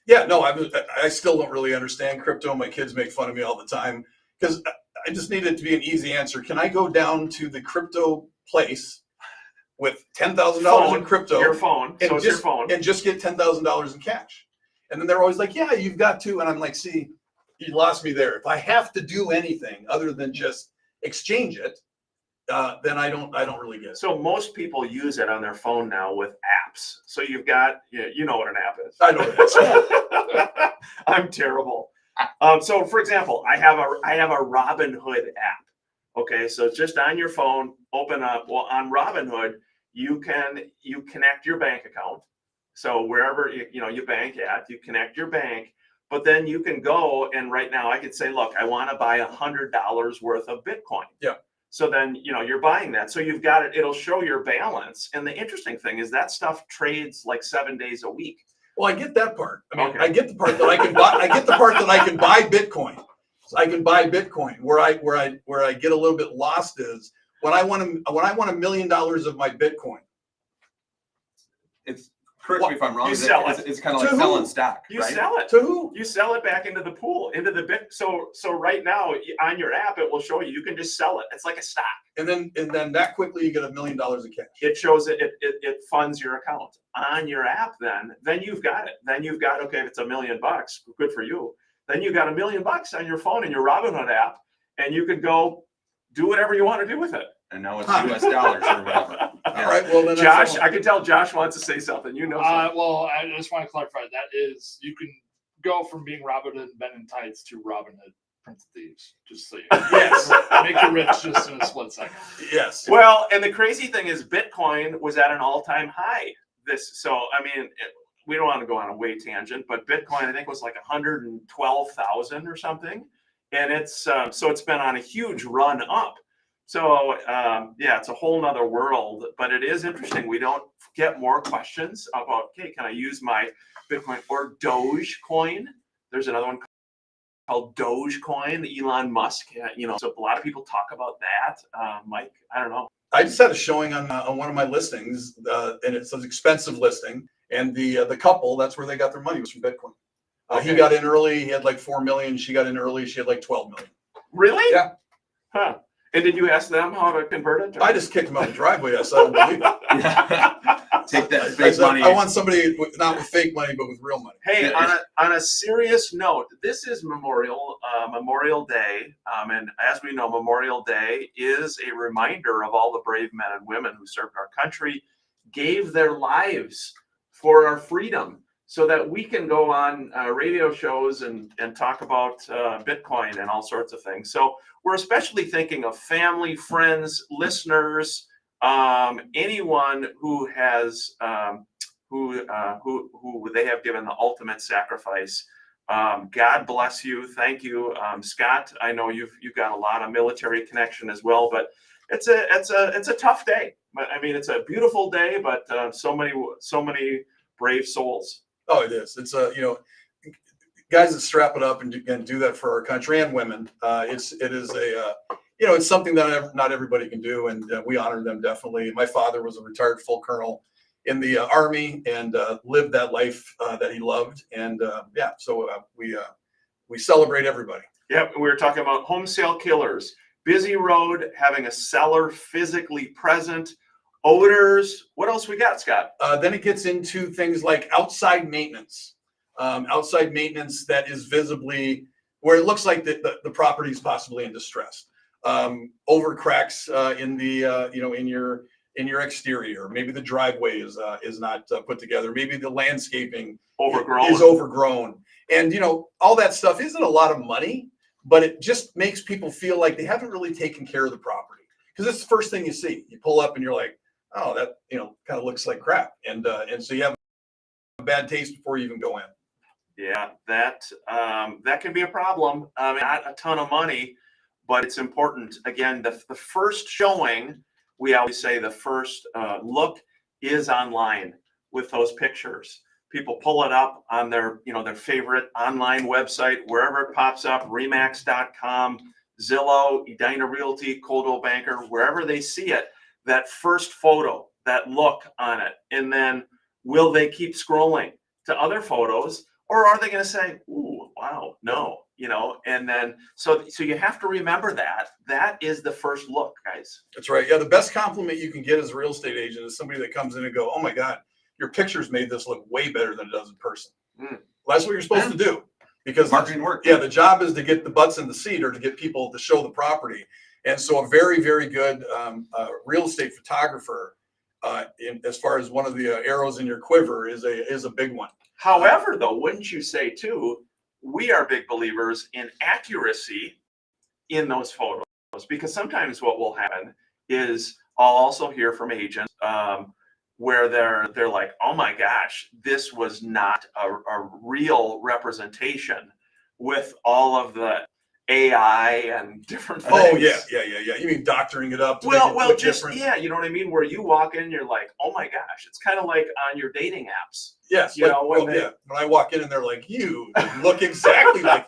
Speaker 2: Yeah, no, I still don't really understand crypto. My kids make fun of me all the time because I just need it to be an easy answer. Can I go down to the crypto place with $10,000 in crypto?
Speaker 1: Your phone.
Speaker 2: And
Speaker 1: So it's your phone.
Speaker 2: And just get $10,000 in cash. And then they're always like, yeah, you've got to. And I'm like, see, you lost me there. If I have to do anything other than just exchange it, then I don't really get it.
Speaker 1: So most people use it on their phone now with apps. So you've got, you know what an app is.
Speaker 2: I know what it is.
Speaker 1: I'm terrible. So for example, I have a Robinhood app. Okay, so it's just on your phone, open up. Well, on Robinhood, you connect your bank account. So wherever you bank at, you connect your bank, but then you can go and right now I could say, look, I want to buy $100 worth of Bitcoin.
Speaker 2: Yeah.
Speaker 1: So then, you're buying that. So you've got it, it'll show your balance. And the interesting thing is that stuff trades like 7 days a week.
Speaker 2: Well, I get that part. I mean,
Speaker 1: Okay.
Speaker 2: I get the part that I can buy. I get the part that I can buy Bitcoin. So I can buy Bitcoin. Where I get a little bit lost is when I want $1 million of my Bitcoin.
Speaker 3: It's, correct me if I'm wrong,
Speaker 1: You
Speaker 3: is
Speaker 1: sell
Speaker 3: it's,
Speaker 1: it.
Speaker 3: it's kind of
Speaker 2: To
Speaker 3: like
Speaker 2: who?
Speaker 3: selling stock,
Speaker 1: You
Speaker 3: right?
Speaker 1: sell it.
Speaker 2: To who?
Speaker 1: You sell it back into the pool, into the bit. So right now on your app, it will show you can just sell it. It's like a stock.
Speaker 2: And then that quickly you get $1 million of cash.
Speaker 1: It shows it funds your account on your app. Then you've got it. Then you've got, okay, if it's $1 million, good for you. Then you got $1 million on your phone in your Robinhood app, and you can go do whatever you want to do with it.
Speaker 3: And now it's US dollars or whatever.
Speaker 2: All right. Well, then
Speaker 1: Josh,
Speaker 2: that's
Speaker 1: I can tell Josh wants to say something. You know something.
Speaker 4: Well, I just want to clarify that is you can go from being Robin Hood Ben and Tights to Robin Hood Prince of Thieves. Just so you know.
Speaker 2: Yes.
Speaker 4: Make you rich just in a split second.
Speaker 2: yes.
Speaker 1: Well, and the crazy thing is Bitcoin was at an all-time high. We don't want to go on a way tangent, but Bitcoin, I think, was like 112,000 or something. And it's been on a huge run up. So it's a whole nother world, but it is interesting. We don't get more questions about, okay, can I use my Bitcoin or Dogecoin? There's another one called Dogecoin, Elon Musk, so a lot of people talk about that. Mike, I don't know.
Speaker 2: I just had a showing on one of my listings, and it's an expensive listing. And the couple, that's where they got their money, was from Bitcoin. He
Speaker 1: Okay.
Speaker 2: got in early. He had like 4 million. She got in early. She had like 12 million.
Speaker 1: Really?
Speaker 2: Yeah.
Speaker 1: Huh. And did you ask them how to convert it?
Speaker 2: I just kicked him out the driveway. I said, I don't believe it.
Speaker 3: Take that
Speaker 2: I
Speaker 3: fake
Speaker 2: said,
Speaker 3: money.
Speaker 2: I want somebody not with fake money, but with real money.
Speaker 1: Hey,
Speaker 3: Yeah,
Speaker 1: on a serious note, this is Memorial Day, and as we know, Memorial Day is a reminder of all the brave men and women who served our country, gave their lives for our freedom, so that we can go on radio shows and talk about Bitcoin and all sorts of things. So we're especially thinking of family, friends, listeners, anyone who has who they have given the ultimate sacrifice. God bless you. Thank you, Scott. I know you've got a lot of military connection as well, but it's a tough day. I mean, it's a beautiful day, but so many brave souls.
Speaker 2: Oh, it is. It's guys that strap it up and do that for our country and women. It's something that not everybody can do, and we honor them definitely. My father was a retired full colonel in the Army and lived that life that he loved, and we celebrate everybody.
Speaker 1: Yep, we were talking about home sale killers, busy road, having a seller physically present, odors. What else we got, Scott?
Speaker 2: Then it gets into things like outside maintenance that is visibly where it looks like the property is possibly in distress. Over cracks in your exterior. Maybe the driveway is not put together. Maybe the landscaping
Speaker 1: Overgrown.
Speaker 2: is overgrown. And all that stuff isn't a lot of money, but it just makes people feel like they haven't really taken care of the property, because it's the first thing you see. You pull up and you're like, oh, that kind of looks like crap, and so you have a bad taste before you even go in.
Speaker 1: Yeah, that can be a problem. Not a ton of money, but it's important. Again, the first showing, we always say the first look is online with those pictures. People pull it up on their favorite online website, wherever it pops up, Remax.com, Zillow, Edina Realty, Coldwell Banker, wherever they see it, that first photo, that look on it. And then will they keep scrolling to other photos, or are they going to say, ooh, wow, no, and then, so you have to remember that is the first look, guys.
Speaker 2: That's right. Yeah, the best compliment you can get as a real estate agent is somebody that comes in and go, oh my God, your pictures made this look way better than it does in person.
Speaker 1: Mm.
Speaker 2: Well, that's what you're supposed to do, because
Speaker 3: Marketing work.
Speaker 2: yeah, the job is to get the butts in the seat, or to get people to show the property. And so a very, very good real estate photographer, as far as one of the arrows in your quiver, is a big one.
Speaker 1: However, though, wouldn't you say too, we are big believers in accuracy in those photos, because sometimes what will happen is I'll also hear from agents where they're like, oh my gosh, this was not a real representation with all of the AI and different things.
Speaker 2: Oh yeah. You mean doctoring it up? To make it
Speaker 1: Well,
Speaker 2: look
Speaker 1: just
Speaker 2: different?
Speaker 1: yeah, you know what I mean. Where you walk in, you're like, oh my gosh, it's kind of like on your dating apps.
Speaker 2: Yes.
Speaker 1: You know, when they-
Speaker 2: When I walk in and they're like, you look exactly like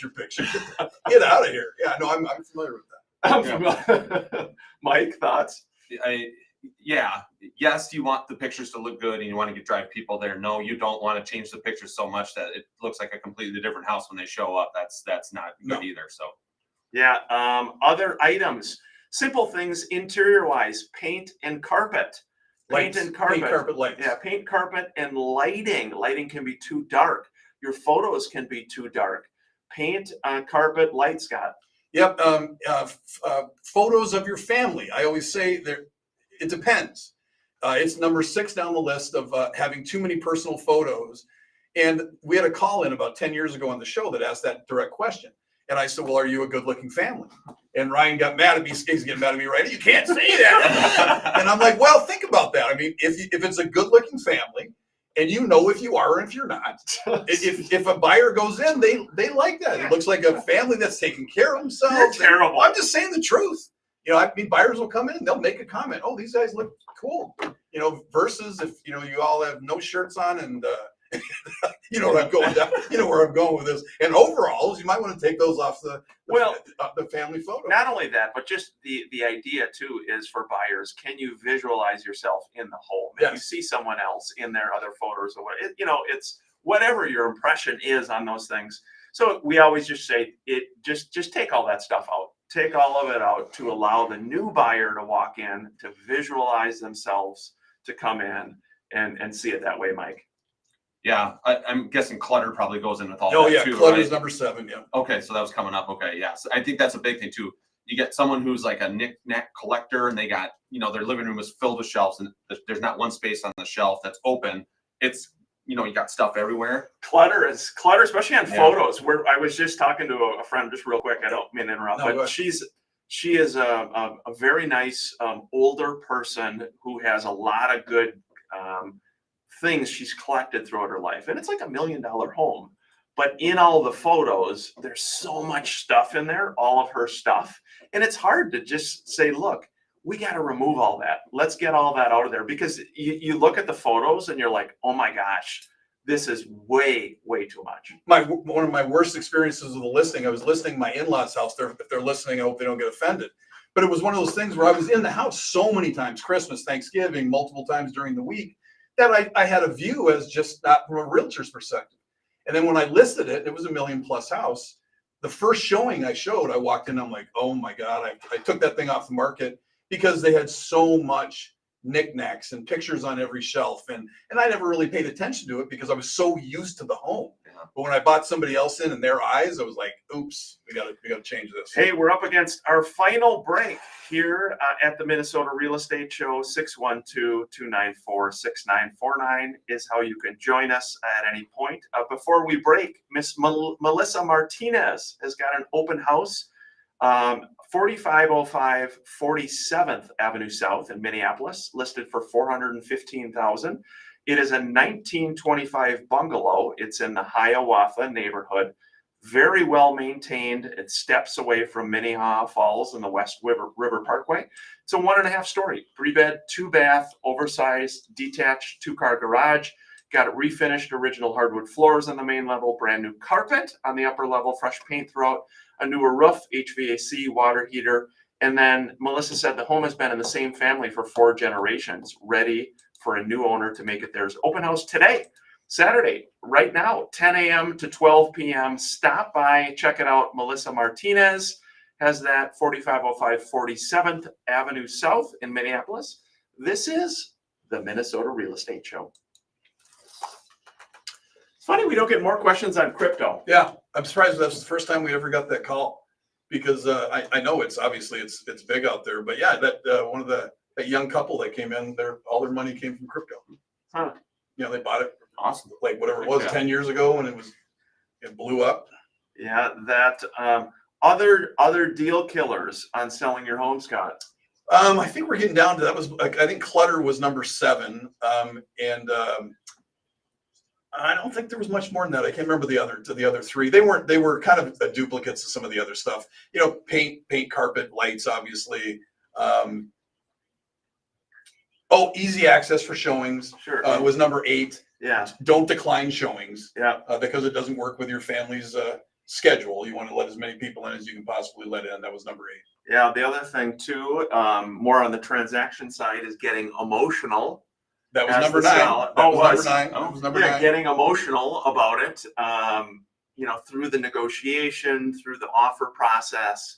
Speaker 2: your picture. Get out of here. Yeah, no, I'm familiar with that.
Speaker 1: Mike, thoughts?
Speaker 3: Yes, you want the pictures to look good and you want to drive people there. No, you don't want to change the pictures so much that it looks like a completely different house when they show up. That's not good either. So
Speaker 1: Yeah. Other items, simple things, interior wise, paint and carpet. Paint and carpet.
Speaker 2: Paint carpet lights.
Speaker 1: Yeah, paint, carpet, and lighting. Lighting can be too dark. Your photos can be too dark. Paint, carpet, light, Scott.
Speaker 2: Yep. Photos of your family. I always say it depends. It's number 6 down the list of having too many personal photos. And we had a call in about 10 years ago on the show that asked that direct question. And I said, well, are you a good looking family? And Ryan got mad at me. He's getting mad at me, right? You can't say that. And I'm like, well, think about that. I mean, if it's a good looking family, and you know if you are or if you're not, if a buyer goes in, they like that. It looks like a family that's taking care of themselves.
Speaker 1: You're terrible.
Speaker 2: I'm just saying the truth. You know, I mean, buyers will come in and they'll make a comment. Oh, these guys look cool. You know, versus if, you know, you all have no shirts on and, you know what I'm going down. You know where I'm going with this. And overalls, you might want to take those off the family photo.
Speaker 1: Not only that, but just the idea too is for buyers, can you visualize yourself in the home? If you
Speaker 2: Yes.
Speaker 1: see someone else in their other photos or what, you know, it's whatever your impression is on those things. So we always just say just take all that stuff out. Take all of it out to allow the new buyer to walk in, to visualize themselves, to come in and see it that way, Mike.
Speaker 3: yeah, I'm guessing clutter probably goes in with all
Speaker 2: Oh
Speaker 3: that
Speaker 2: yeah,
Speaker 3: too.
Speaker 2: clutter's
Speaker 3: Right?
Speaker 2: number 7. Yeah.
Speaker 3: Okay, so that was coming up. Okay, yeah. So I think that's a big thing too. You get someone who's like a knick-knack collector and they got, you know, their living room is filled with shelves and there's not one space on the shelf that's open. It's, you know, you got stuff everywhere.
Speaker 1: Clutter, especially on
Speaker 3: Yeah.
Speaker 1: photos. Where I was just talking to a friend, just real quick. I don't mean to interrupt,
Speaker 2: No, go
Speaker 1: but
Speaker 2: ahead.
Speaker 1: she is a very nice older person who has a lot of good things she's collected throughout her life, and it's like $1 million home. But in all the photos, there's so much stuff in there, all of her stuff, and it's hard to just say, look, we got to remove all that. Let's get all that out of there, because you look at the photos and you're like, oh my gosh, this is way too much.
Speaker 2: One of my worst experiences with the listing, I was listing my in-laws house. If they're listening, I hope they don't get offended. But it was one of those things where I was in the house so many times, Christmas, Thanksgiving, multiple times during the week, that I had a view as just not from a realtor's perspective. And then when I listed it, it was $1 million+ house. The first showing I showed, I walked in, I'm like, oh my God, I took that thing off the market because they had so much knickknacks and pictures on every shelf. And I never really paid attention to it because I was so used to the home.
Speaker 3: Yeah.
Speaker 2: But when I bought somebody else in their eyes, I was like, oops, we gotta change this.
Speaker 1: Hey, we're up against our final break here at the Minnesota Real Estate Show. 612-294-6949 is how you can join us at any point. Before we break, Miss Melissa Martinez has got an open house, 4505 47th Avenue South in Minneapolis, listed for $415,000. It is a 1925 bungalow. It's in the Hiawatha neighborhood. Very well maintained. It steps away from Minnehaha Falls and the West River Parkway. It's a 1.5 story, 3-bed, 2-bath, oversized, detached 2-car garage. Got it refinished, original hardwood floors on the main level, brand new carpet on the upper level, fresh paint throughout, a newer roof, HVAC, water heater. And then Melissa said the home has been in the same family for 4 generations, ready for a new owner to make it theirs. Open house today, Saturday, right now, 10 a.m. to 12 p.m. Stop by, check it out. Melissa Martinez has that 4505 47th Avenue South in Minneapolis. This is the Minnesota Real Estate Show. It's funny we don't get more questions on crypto.
Speaker 2: Yeah, I'm surprised that's the first time we ever got that call. because I know it's obviously it's big out there, but yeah, that one of that young couple that came in, all their money came from crypto.
Speaker 1: Huh.
Speaker 2: You know, they bought it
Speaker 3: Awesome.
Speaker 2: like whatever it was
Speaker 1: Yeah.
Speaker 2: 10 years ago, and it blew up.
Speaker 1: Yeah, that other deal killers on selling your home, Scott.
Speaker 2: I think we're getting down to that was like, I think clutter was number 7, and I don't think there was much more than that. I can't remember the other 3. They were kind of duplicates of some of the other stuff. You know, paint, carpet, lights, obviously. Easy access for showings
Speaker 1: Sure.
Speaker 2: was number 8.
Speaker 1: Yeah.
Speaker 2: Don't decline showings
Speaker 1: Yeah.
Speaker 2: because it doesn't work with your family's schedule. You want to let as many people in as you can possibly let in. That was number 8.
Speaker 1: Yeah. The other thing too, more on the transaction side, is getting emotional.
Speaker 2: That was
Speaker 1: As
Speaker 2: number
Speaker 1: the
Speaker 2: 9.
Speaker 1: seller.
Speaker 2: That
Speaker 1: Oh,
Speaker 2: was
Speaker 1: was?
Speaker 2: number 9.
Speaker 3: Oh.
Speaker 2: That was number
Speaker 1: Yeah,
Speaker 2: 9.
Speaker 1: getting emotional about it. You know, through the negotiation, through the offer process.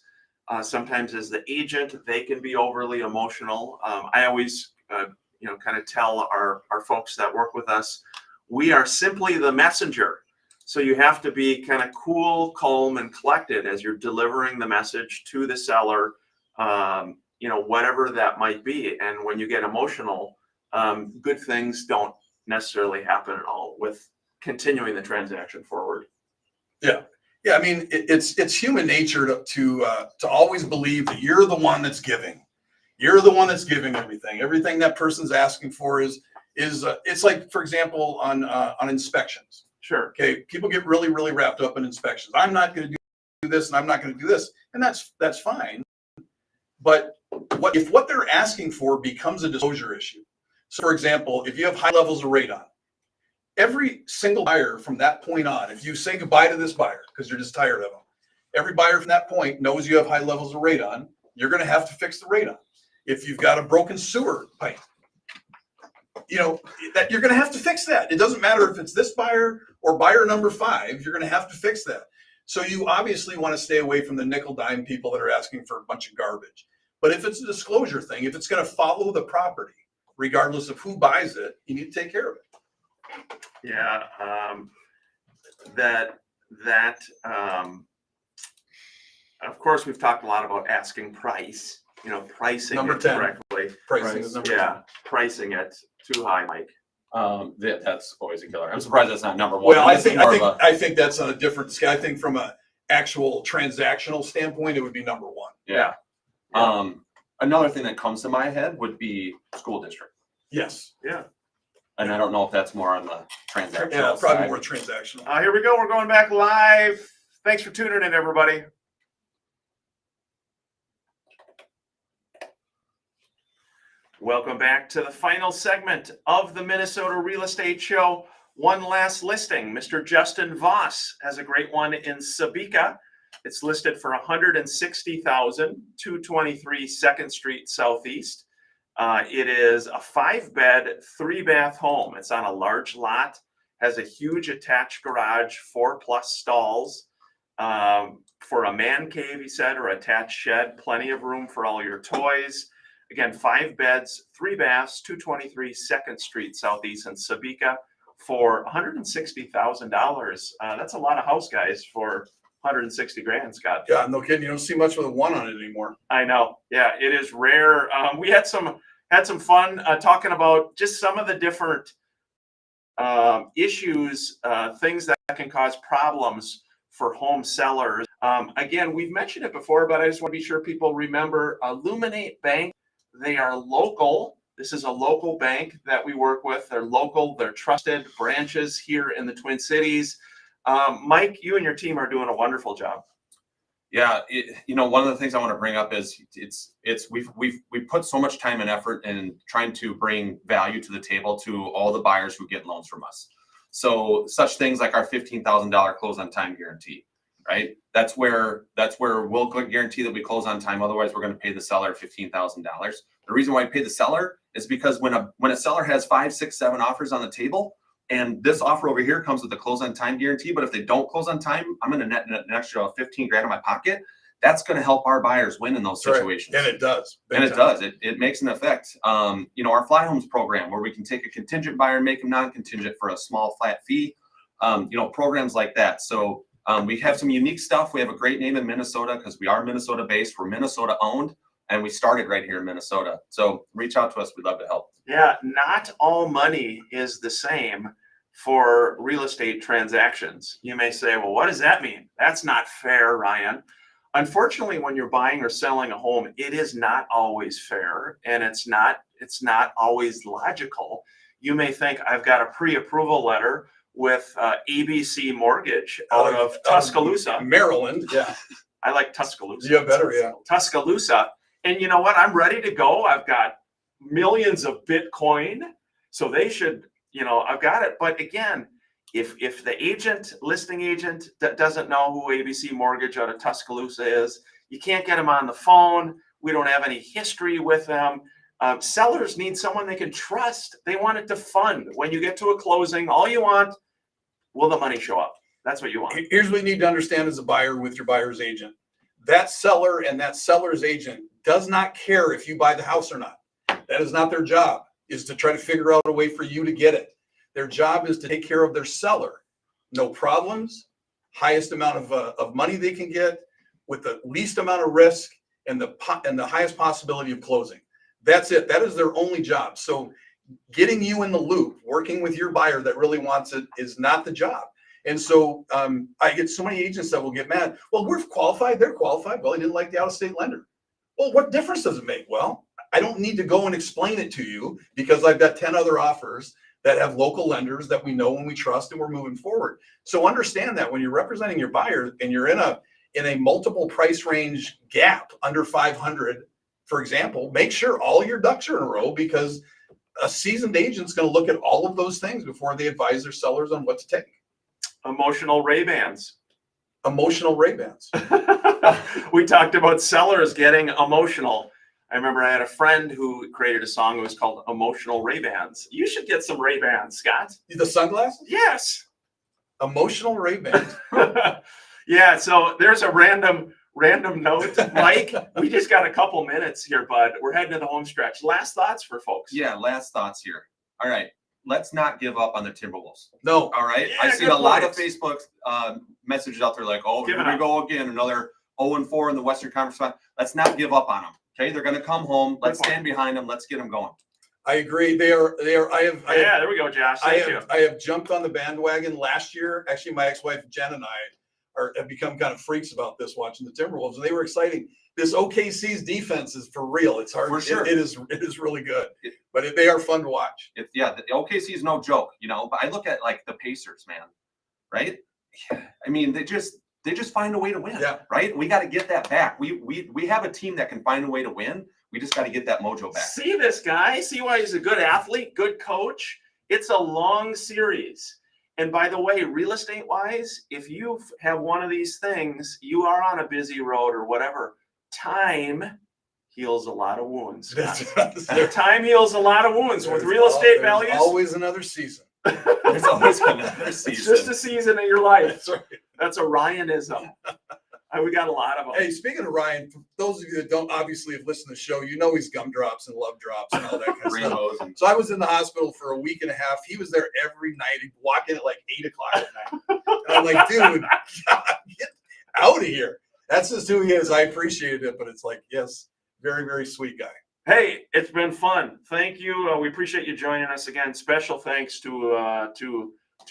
Speaker 1: Sometimes as the agent, they can be overly emotional. I always, kind of tell our folks that work with us, we are simply the messenger. So you have to be kind of cool, calm, and collected as you're delivering the message to the seller, whatever that might be. And when you get emotional, good things don't necessarily happen at all with continuing the transaction forward.
Speaker 2: Yeah. I mean, it's human nature to always believe that you're the one that's giving. You're the one that's giving everything. Everything that person's asking for is it's like, for example, on inspections.
Speaker 1: Sure.
Speaker 2: Okay, people get really, really wrapped up in inspections. I'm not going to do this, and I'm not going to do this, and that's fine. But what they're asking for becomes a disclosure issue. So, for example, if you have high levels of radon, every single buyer from that point on, if you say goodbye to this buyer because you're just tired of them, every buyer from that point knows you have high levels of radon. You're going to have to fix the radon. If you've got a broken sewer pipe, that you're going to have to fix that. It doesn't matter if it's this buyer or buyer number 5, you're going to have to fix that. So you obviously want to stay away from the nickel dime people that are asking for a bunch of garbage. But if it's a disclosure thing, if it's going to follow the property, regardless of who buys it, you need to take care of it.
Speaker 1: Yeah. Of course, we've talked a lot about asking price, pricing
Speaker 2: Number
Speaker 1: it
Speaker 2: 10.
Speaker 1: correctly.
Speaker 2: Pricing is number 10.
Speaker 1: Yeah, pricing it too high, Mike.
Speaker 3: That's always a killer. I'm surprised that's not number 1.
Speaker 2: Well, I
Speaker 3: This is
Speaker 2: think
Speaker 3: more of a-
Speaker 2: I think that's on a different scale. I think from an actual transactional standpoint, it would be number 1.
Speaker 3: Yeah. Another thing that comes to my head would be school district.
Speaker 2: Yes.
Speaker 1: Yeah.
Speaker 3: And I don't know if that's more on the transactional
Speaker 2: Yeah, probably
Speaker 3: side.
Speaker 2: more transactional.
Speaker 1: Here we go. We're going back live. Thanks for tuning in, everybody. Welcome back to the final segment of the Minnesota Real Estate Show. One last listing. Mr. Justin Voss has a great one in Sabika. It's listed for $160,000, 223 2nd Street Southeast. It is a 5-bed, 3-bath home. It's on a large lot, has a huge attached garage, 4+ stalls for a man cave, he said, or attached shed, plenty of room for all your toys. Again, 5 beds, 3 baths, 223 2nd Street Southeast in Sabika for $160,000. That's a lot of house, guys, for $160,000, Scott.
Speaker 2: Yeah, no kidding. You don't see much with a 1 on it anymore.
Speaker 1: I know. Yeah, it is rare. We had some fun talking about just some of the different issues, things that can cause problems for home sellers. Again, we've mentioned it before, but I just want to be sure people remember Illuminate Bank. They are local. This is a local bank that we work with. They're local. They're trusted branches here in the Twin Cities. Mike, you and your team are doing a wonderful job.
Speaker 3: Yeah, one of the things I want to bring up is we've put so much time and effort in trying to bring value to the table to all the buyers who get loans from us. So such things like our $15,000 close on time guarantee, right? That's where we'll guarantee that we close on time. Otherwise, we're going to pay the seller $15,000. The reason why we pay the seller is because when a seller has 5, 6, 7 offers on the table, and this offer over here comes with a close on time guarantee, but if they don't close on time, I'm going to net an extra $15,000 in my pocket. That's going to help our buyers win in those situations.
Speaker 2: Right. And it does.
Speaker 3: And it does. It makes an effect. Our Fly Homes program, where we can take a contingent buyer and make them non-contingent for a small flat fee. Programs like that. So We have some unique stuff. We have a great name in Minnesota because we are Minnesota based. We're Minnesota owned, and we started right here in Minnesota. So reach out to us. We'd love to help.
Speaker 1: Yeah, not all money is the same for real estate transactions. You may say, well, what does that mean? That's not fair, Ryan. Unfortunately, when you're buying or selling a home, it is not always fair, and it's not always logical. You may think, I've got a pre-approval letter with ABC Mortgage out of Tuscaloosa.
Speaker 2: Maryland. Yeah.
Speaker 1: I like Tuscaloosa.
Speaker 2: Yeah, better. Yeah.
Speaker 1: Tuscaloosa. And you know what? I'm ready to go. I've got millions of Bitcoin. So they should, I've got it. But again, if the listing agent doesn't know who ABC Mortgage out of Tuscaloosa is, you can't get them on the phone. We don't have any history with them. Sellers need someone they can trust. They want it to fund. When you get to a closing, all you want, will the money show up? That's what you want.
Speaker 2: Here's what you need to understand as a buyer with your buyer's agent. That seller and that seller's agent does not care if you buy the house or not. That is not their job, is to try to figure out a way for you to get it. Their job is to take care of their seller. No problems, highest amount of money they can get with the least amount of risk and the highest possibility of closing. That's it. That is their only job. So getting you in the loop, working with your buyer that really wants it is not the job. And so I get so many agents that will get mad. Well, we're qualified. They're qualified. Well, I didn't like the out-of-state lender. Well, what difference does it make? Well, I don't need to go and explain it to you because I've got 10 other offers that have local lenders that we know and we trust, and we're moving forward. So understand that when you're representing your buyer and you're in a multiple price range gap under 500, for example, make sure all your ducks are in a row, because a seasoned agent's going to look at all of those things before they advise their sellers on what to take.
Speaker 1: Emotional Ray-Bans.
Speaker 2: Emotional Ray-Bans.
Speaker 1: We talked about sellers getting emotional. I remember I had a friend who created a song that was called Emotional Ray-Bans. You should get some Ray-Bans, Scott.
Speaker 2: The sunglasses?
Speaker 1: Yes.
Speaker 2: Emotional Ray-Bans.
Speaker 1: Yeah, so there's a random note. Mike, we just got a couple minutes here, bud. We're heading to the home stretch. Last thoughts for folks.
Speaker 3: Yeah, last thoughts here. All right, let's not give up on the Timberwolves.
Speaker 2: No.
Speaker 3: All right,
Speaker 1: Yeah,
Speaker 3: I've seen
Speaker 1: good
Speaker 3: a lot of
Speaker 1: points.
Speaker 3: Facebook messages out there like, oh,
Speaker 1: Give
Speaker 3: here
Speaker 1: it
Speaker 3: we
Speaker 1: up.
Speaker 3: go again, another 0-4 in the Western Conference. Let's not give up on them. Okay, they're going to come home. Let's stand behind them. Let's get them going.
Speaker 2: I agree. They are.
Speaker 1: Yeah, there we go, Josh. Thank you.
Speaker 2: I have jumped on the bandwagon last year. Actually, my ex-wife Jen and I have become kind of freaks about this, watching the Timberwolves, and they were exciting. This OKC's defense is for real. It's hard.
Speaker 3: For sure.
Speaker 2: It is really good, but they are fun to watch.
Speaker 3: The OKC is no joke, but I look at like the Pacers, man, right? I mean, they just find a way to win,
Speaker 2: Yeah.
Speaker 3: right? We got to get that back. We have a team that can find a way to win. We just got to get that mojo back.
Speaker 1: See this guy? See why he's a good athlete, good coach? It's a long series. And by the way, real estate wise, if you have one of these things, you are on a busy road or whatever, time heals a lot of wounds. Time heals a lot of wounds with real estate values.
Speaker 2: Always another season.
Speaker 3: There's always another
Speaker 1: It's
Speaker 3: season.
Speaker 1: just a season of your life.
Speaker 2: That's right.
Speaker 1: That's a Ryanism. We got a lot of them.
Speaker 2: Hey, speaking of Ryan, for those of you that don't obviously have listened to the show, he's gumdrops and love drops and all that kind of stuff.
Speaker 3: Rainbows and
Speaker 2: So I was in the hospital for a week and a half. He was there every night. He'd walk in at like 8:00 at night. And I'm like, dude, God, get out of here. That's just who he is. I appreciated it, but it's like, yes, very, very sweet guy.
Speaker 1: Hey, it's been fun. Thank you. We appreciate you joining us again. Special thanks to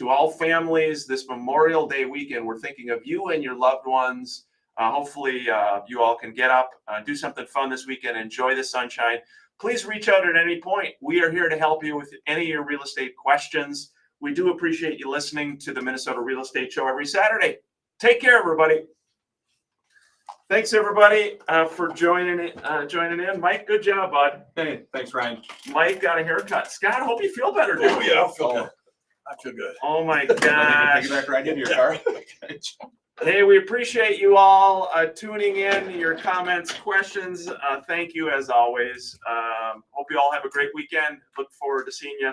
Speaker 1: all families this Memorial Day weekend. We're thinking of you and your loved ones. Hopefully, you all can get up, do something fun this weekend, enjoy the sunshine. Please reach out at any point. We are here to help you with any of your real estate questions. We do appreciate you listening to the Minnesota Real Estate Show every Saturday. Take care, everybody. Thanks, everybody, for joining in. Mike, good job, bud.
Speaker 3: hey, thanks, Ryan.
Speaker 1: Mike got a haircut. Scott, I hope you feel better, dude.
Speaker 2: Oh, yeah, I feel good. I feel good.
Speaker 1: Oh, my
Speaker 3: Take
Speaker 1: gosh.
Speaker 3: it back right into your car.
Speaker 1: Hey, we appreciate you all tuning in, your comments, questions. Thank you, as always. Hope you all have a great weekend. Look forward to seeing you